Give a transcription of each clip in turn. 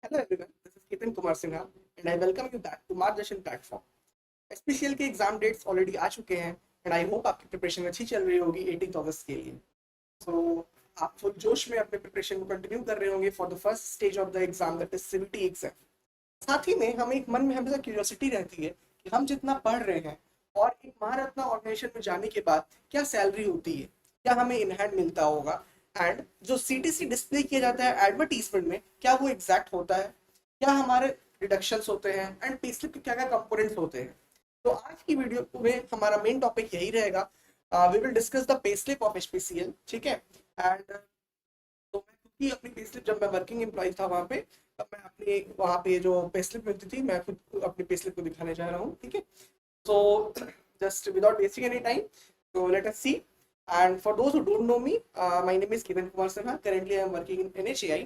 Hello everyone, this is Ketan Kumar Sinha and I welcome you back to Margdर्शन platform. SPCL के exam dates already आ चुके हैं and I hope आपकी preparation अच्छी चल रही होगी 18 अगस्त के लिए। सो आप फुल जोश में अपने प्रिपरेशन को कंटिन्यू कर रहे होंगे for the first stage of the exam that is CBT exam. साथ ही में हमें एक मन में हमेशा क्यूरियोसिटी रहती है कि हम जितना पढ़ रहे हैं और एक महारत्ना ऑर्गेनाइजेशन में जाने के बाद क्या सैलरी होती है, क्या हमें इन हैंड मिलता होगा एंड जो सीटीसी डिस्प्ले किया जाता है एडवर्टीजमेंट में क्या वो एग्जैक्ट होता है, क्या हमारे डिडक्शंस होते हैं एंड पेस्लिप के क्या क्या कंपोनेंट्स होते हैं। तो आज की वीडियो में हमारा मेन टॉपिक यही रहेगा। We will discuss the payslip of HPCL, ठीक है। एंड तो मैं खुद ही अपनी पेस्लिप, जब मैं वर्किंग एम्प्लॉय था वहाँ पे, तब मैं अपनी वहाँ पे जो पेस्लिप मिलती थी मैं खुद अपनी पेस्लिप को दिखाने जा रहा हूँ, ठीक है। So just without wasting any time, so let us see. And for those who don't know me, my name is Ketan Kumar Sinha. Currently, I am working in NHAI,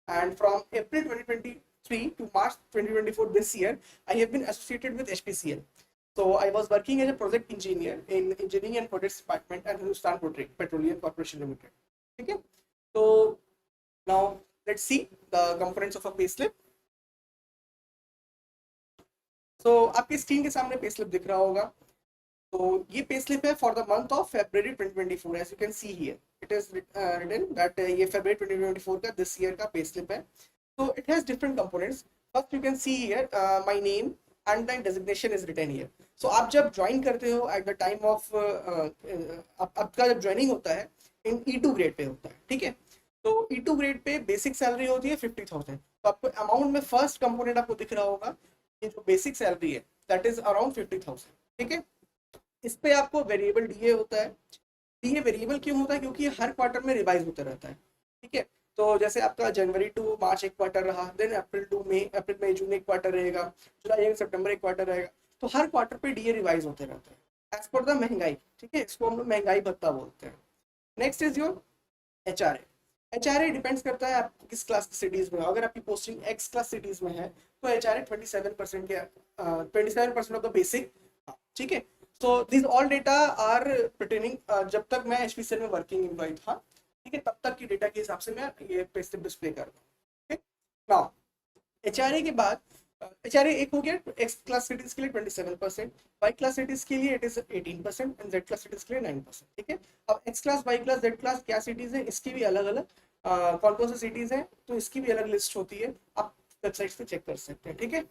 and from April 2023 to March 2024 this year, I have been associated with HPCL. So I was working as a project engineer in Engineering and Projects Department at Hindustan Petroleum Corporation Limited. Okay. So now let's see the components of a payslip. So आपकी screen के सामने payslip दिख रहा होगा। तो ये payslip है for the month of February 2024, as you can see here it is written that ये February 2024 का दिस ईयर का पेस्लिप है। तो it has different components. First you can see here my name and my designation is written here. So आप जब join करते हो eight the time of आपका जब ज्वाइनिंग होता है इन E2 ग्रेड पे होता है, ठीक है। तो E2 grade pay basic salary होती है 50,000। तो आपको अमाउंट में फर्स्ट कंपोनेंट आपको दिख रहा होगा, ये जो बेसिक सैलरी है दैट इज अराउंड 50,000, ठीक है। इस पे आपको वेरिएबल डीए होता है। डीए वेरिएबल क्यों होता है? क्योंकि हर क्वार्टर में रिवाइज होता रहता है, ठीक है। तो जैसे आपका जनवरी टू मार्च एक क्वार्टर रहा, देन अप्रैल मई जून एक क्वार्टर रहेगा, जुलाई एंड सितंबर एक क्वार्टर रहेगा। तो हर क्वार्टर पे डीए रिवाइज होते रहते हैं एज पर द महंगाई, ठीक है। इसको हम लोग महंगाई भत्ता बोलते हैं। Next is your HRA. HRA depends करता है आप किस क्लास की सिटीज में हो। अगर आपकी पोस्टिंग एक्स क्लास सिटीज में है तो एचआरए 27% के 27% ऑफ द बेसिक, ठीक है। So this all data are pertaining, जब तक मैं एचपीसीएल में वर्किंग एम्प्लॉय था, ठीक है, तब तक की डेटा के हिसाब से मैं ये पे स्लिप डिस्प्ले कर रहा हूँ। नाउ एचआरए के बाद एचआरए एक हो गया एक्स क्लास सिटीज के लिए 27%, वाई क्लास सिटीज के लिए it is 18% and Z class cities के लिए 9%, ठीक है। अब X class, Y class, Z class क्या सिटीज है, इसकी भी अलग अलग कौन कौन सी सिटीज है, तो इसकी भी अलग लिस्ट होती है, आप वेबसाइट पे चेक कर सकते हैं, ठीक है।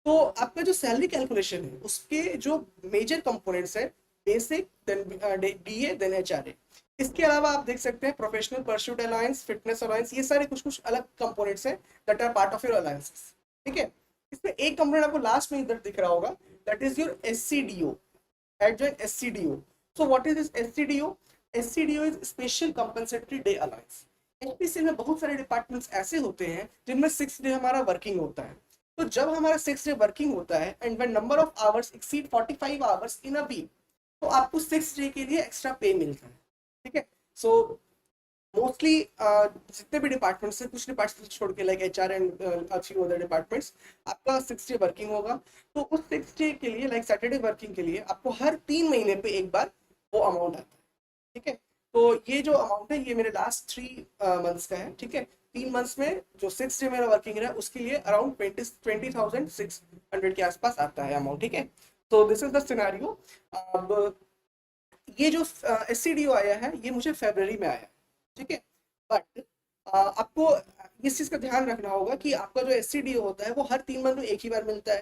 तो आपका जो सैलरी कैलकुलेशन है उसके जो मेजर कंपोनेंट्स है basic, then DA, then HRA. इसके अलावा आप देख सकते हैं professional pursuit allowance, fitness allowance, ये सारे कुछ कुछ अलग कंपोनेंट्स हैं that are part of your allowances, ठीक है। इसमें एक कंपोनेंट आपको लास्ट में इधर दिख रहा होगा, that is your SCDO, adjoint SCDO. So what is this SCDO? SCDO is special compensatory day allowance. HPCL में बहुत सारे डिपार्टमेंट्स ऐसे होते हैं जिनमें 6 डे हमारा वर्किंग होता है। तो जब हमारा 6 डे वर्किंग होता है and when number of hours exceed 45 hours in a week, तो आपको 6 डे के लिए एक्स्ट्रा पे मिलता है, ठीक है। सो मोस्टली जितने भी डिपार्टमेंट्स हैं, कुछ डिपार्टमेंट्स छोड़ के like HR and few other departments, आपका 6 डे वर्किंग होगा। तो उस 6 डे के लिए लाइक सैटरडे वर्किंग के लिए आपको हर 3 महीने पे एक बार वो अमाउंट आता है, ठीक है। तो ये जो अमाउंट है ये मेरे लास्ट 3 मंथ्स का है, ठीक है। 3 मंथ्स में जो 6 डे मेरा वर्किंग रहा उसके लिए अराउंड 20,600 के आसपास आता है अमाउंट, ठीक है। तो दिस इज द सिनेरियो। अब ये जो एससीडीओ आया है ये मुझे फरवरी में आया, ठीक है। बट आपको इस चीज का ध्यान रखना होगा कि आपका जो एससीडीओ होता है वो हर 3 मंथ में एक ही बार मिलता है।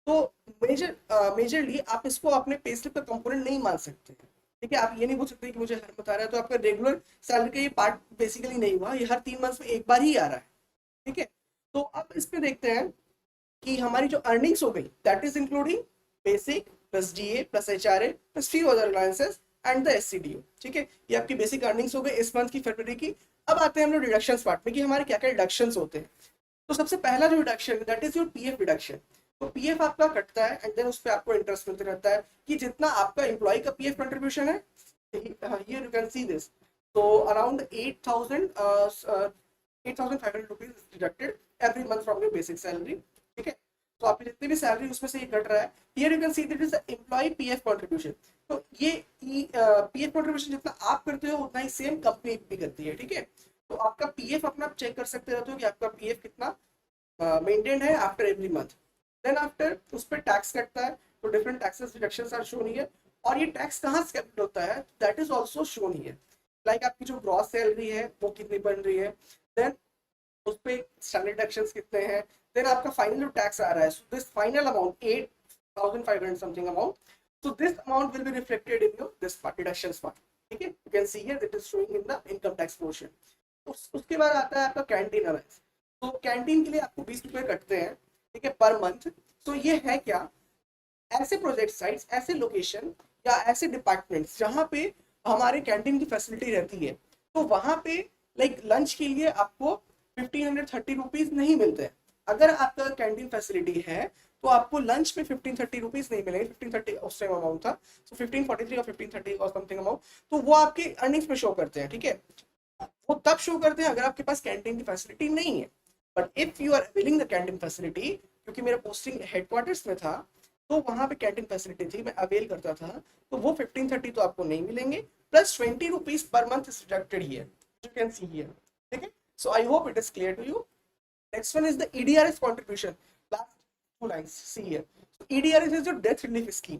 तो मेजरली आप इसको अपने पेस्लिप का कंपोनेंट नहीं मान सकते, ठीक है। आप ये नहीं बोल सकते कि मुझे हर मंथ आ रहा है, तो आपका रेगुलर सैलरी का ये पार्ट बेसिकली नहीं हुआ, ये हर 3 मंथ में एक बार ही आ रहा है, ठीक है। तो अब इस पे देखते हैं कि हमारी जो अर्निंग्स हो गई that is including basic plus DA plus HRA plus few other allowances and the SCDO, ठीक है। ये आपकी बेसिक अर्निंग्स हो गई इस मंथ की, फरवरी की। अब आते हैं हम लोग डिडक्शंस पार्ट में कि हमारे क्या क्या डिडक्शंस होते हैं। तो सबसे पहला जो डिडक्शन है that is your PF deduction. तो पीएफ आपका कटता है एंड देन उस पर आपको इंटरेस्ट मिलता रहता है कि जितना आपका एम्प्लॉय का पीएफ कंट्रीब्यूशन है, here you can see this. तो around 8,500 rupees deducted every month from your basic salary, ठीक है। तो आपकी जितनी भी सैलरी उसमें से ये कट रहा है। Here you can see that is the employ PF contribution. तो ये पीएफ कंट्रीब्यूशन जितना आप करते हो उतना ही सेम कंपनी भी करती है, ठीक है। तो आपका पीएफ अपना चेक कर सकते रहते हो कि आपका पीएफ कितना मेंटेन्ड है after every month. Then after उस पर टैक्स कटता है, तो different taxes deductions are shown here. और ये टैक्स कहाँ से कैलकुलेट होता है, that is also shown here. Like आपकी जो ग्रॉस सैलरी है वो कितनी बन रही है, देन उस पे स्टैंडर्ड डिडक्शंस कितने हैं, देन आपका फाइनल जो टैक्स आ रहा है, so this final amount 8500 something amount, so this amount will be reflected in your this part deductions part। ठीक है, you can see here that is showing in the income tax portion। उसके बाद आता है आपका canteen allowance. तो canteen के लिए आपको 20 रुपए कटते हैं, ठीक है, पर मंथ। तो ये है क्या, ऐसे प्रोजेक्ट साइट्स, ऐसे लोकेशन या ऐसे डिपार्टमेंट्स जहाँ पे हमारे कैंटीन की फैसिलिटी रहती है, तो वहाँ पे लाइक लंच के लिए आपको 1530 रुपीज नहीं मिलते हैं। अगर आपका कैंटीन फैसिलिटी है तो आपको लंच में 1530 रुपीज नहीं मिलेंगे। 1530 उस टाइम अमाउंट था, सो 1543 और 1530 और समथिंग अमाउंट, तो वो आपके अर्निंग्स में शो करते हैं। ठीक है, वो तब शो करते हैं अगर आपके पास कैंटीन की फैसिलिटी नहीं है। But if you are availing the canteen facility, क्योंकि मेरा पोस्टिंग हेडक्वार्टर्स में था तो वहां पे कैंटीन फैसिलिटी थी, मैं अवेल करता था, तो वो 1530 तो आपको नहीं मिलेंगे, plus 20 rupees per month is deducted here, you can see here. ठीक है, so I hope it is clear to you. Next one is the EDRS contribution, last 2 lines see here. EDRS is your death relief scheme.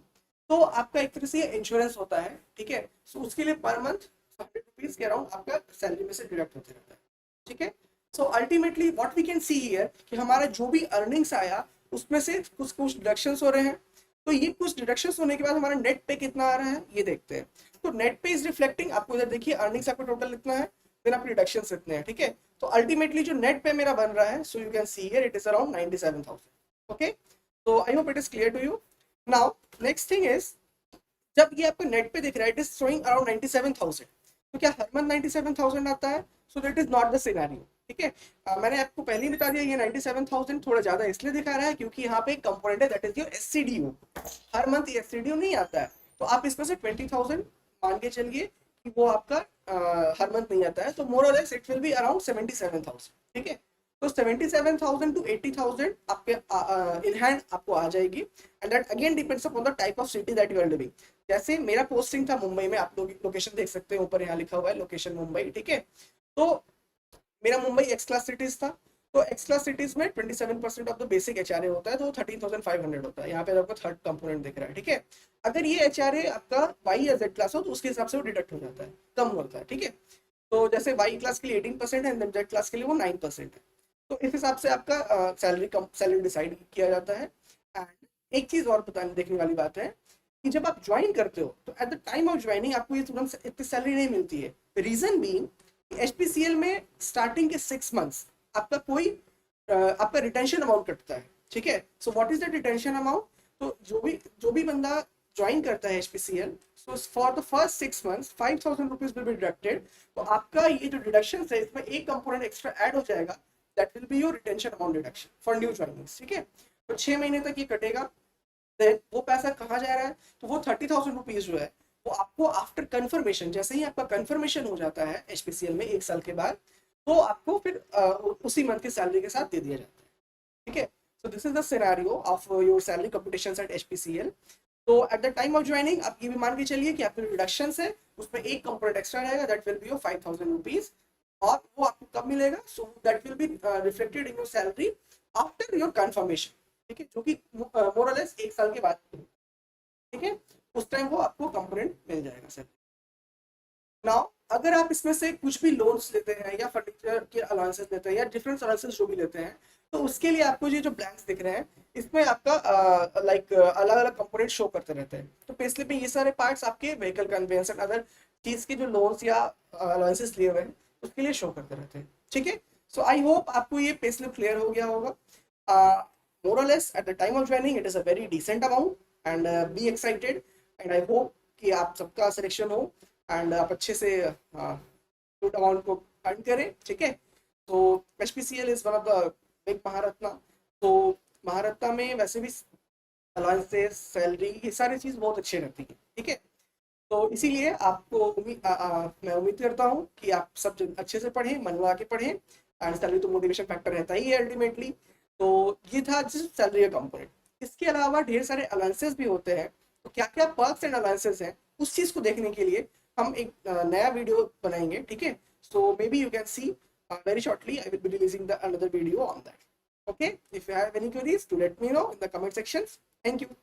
तो आपका एक तरह से insurance होता है, ठीक है, सो उसके लिए पर मंथ 100 रुपीज के अराउंड आपका सैलरी में से डिडक्ट होते रहता है। ठीक है, so ultimately what we can see here कि हमारा जो भी अर्निंग्स आया उसमें से कुछ कुछ डिडक्शंस हो रहे हैं। तो ये कुछ डिडक्शंस होने के बाद हमारा नेट पे कितना आ रहा है ये देखते हैं। तो नेट पे इज रिफ्लेक्टिंग, आपको इधर देखिए अर्निंग्स आपको टोटल इतना है, फिर आपके डिडक्शंस इतने हैं। ठीक है, तो अल्टीमेटली जो नेट पे मेरा बन रहा है, so you can see here it is around 97,000। Okay, तो I hope it is clear to you. Now next thing is, जब ये आपको नेट पे दिख रहा है इट इज शोइंग अराउंड 97,000, तो क्या हर मंथ 97,000 आता है? So that is not the scenario. ठीक है, मैंने आपको पहले ही बता दिया ये 97,000 थोड़ा ज्यादा इसलिए दिखा रहा है क्योंकि यहाँ पे एक कंपोनेंट है दैट इज योर एससीडीयू। हर मंथ ये एससीडीयू नहीं आता है, तो आप इसमें से 20,000 मान के चलिए कि वो आपका हर मंथ नहीं आता है, तो मोर और less it will be around 77,000। ठीक है, तो 77,000 to 80,000 आपके इन हैंड आपको आ जाएगी, and that again depends upon the type of city that you are living. जैसे मेरा पोस्टिंग था मुंबई में, आप लोग लोकेशन देख सकते हैं, ऊपर यहाँ लिखा हुआ है लोकेशन मुंबई। ठीक है, तो मेरा मुंबई एक्स क्लास सिटीज था, तो एक्स क्लास सिटीज में 27% ऑफ द बेसिक एचआरए होता है, तो 13,500 होता है। यहाँ पे आपको थर्ड कंपोनेंट दिख रहा है। ठीक है, अगर ये एचआरए आपका वाई या जेड क्लास हो तो उसके हिसाब से वो डिडक्ट हो जाता है, कम होता है। ठीक है, तो जैसे वाई क्लास के लिए 18% है, जेड क्लास के लिए वो 9% है। तो इस हिसाब से आपका सैलरी डिसाइड किया जाता है। एंड एक चीज और बताने देखने वाली बात है कि जब आप ज्वाइन करते हो तो at the time of joining आपको ये तुरंत इतनी सैलरी नहीं मिलती है। रीजन बीइंग एचपीसीएल में स्टार्टिंग के 6 मंथ्स आपका कोई आपका रिटेंशन अमाउंट कटता है। ठीक है, सो what is the retention amount? तो जो भी बंदा ज्वाइन करता है HPCL, so for the first 6 months 5,000 rupees will be deducted. तो आपका ये जो डिडक्शन है इसमें एक कंपोनेंट एक्स्ट्रा ऐड हो जाएगा, that will be your retention amount deduction for new joinings. ठीक है, तो 6 महीने तक ये कटेगा। देन वो पैसा कहाँ जा रहा है? तो वो 30,000 रुपीज जो है वो आपको आफ्टर कंफर्मेशन, जैसे ही आपका कंफर्मेशन हो जाता है एचपीसीएल में 1 साल के बाद, तो आपको फिर उसी मंथ की सैलरी के साथ दे दिया जाता है। ठीक है, so this is the scenario of your salary computation at HPCL. तो at the time of joining आप ये भी मान के चलिए कि आपके रिडक्शन है उसमें एक कंपोनेंट एक्स्ट्रा रहेगा, that will be your 5,000 rupees. और वो आपको कब मिलेगा? So that will be reflected in your salary after your confirmation. ठीक है, जो कि मोर और लेस 1 साल के बाद। ठीक है, उस टाइम वो आपको कंपोनेंट मिल जाएगा सर। नाउ अगर आप इसमें से कुछ भी लोन्स लेते हैं या फर्नीचर के अलाउंसेस लेते हैं या डिफरेंट अलाउंसेस जो भी लेते हैं, तो उसके लिए आपको ये जो ब्लैंक्स दिख रहे हैं इसमें आपका लाइक अलग अलग कंपोनेंट शो करते रहते हैं। तो पेस्लिप में ये सारे पार्ट्स आपके व्हीकल कन्वेंस एंड अदर चीज के जो लोन्स या अलाउंसेस लिए हुए हैं उसके लिए शो करते रहते हैं। ठीक है, सो आई होप आपको ये पेस्लिप क्लियर हो गया होगा। मोर और less at the time of joining it is a very decent amount, and be excited, and I hope कि आप सबका सिलेक्शन हो एंड आप अच्छे से गुड अमाउंट को अर्न करें। ठीक है, तो HPCL is one of the big Maharatna. तो महारत्ना में वैसे भी अलाउंसेस, सैलरी, ये सारी चीज़ बहुत अच्छी रहती है। ठीक है, तो इसीलिए आपको मैं उम्मीद करता हूँ कि आप सब अच्छे से पढ़ें, मन लगा के पढ़ें, एंड सैलरी तो मोटिवेशन फैक्टर रहता ही है अल्टीमेटली। तो ये था जिस सैलरी का कंपोनेंट। इसके अलावा ढेर सारे अलाउंसेस भी होते हैं, तो क्या क्या पर्क्स एंड अलाउंसेस हैं उस चीज़ को देखने के लिए हम एक नया वीडियो बनाएंगे। ठीक है, so maybe you can see very shortly I will be releasing the another video on that. Okay, if you have any queries, to let me know in the comment sections. Thank you.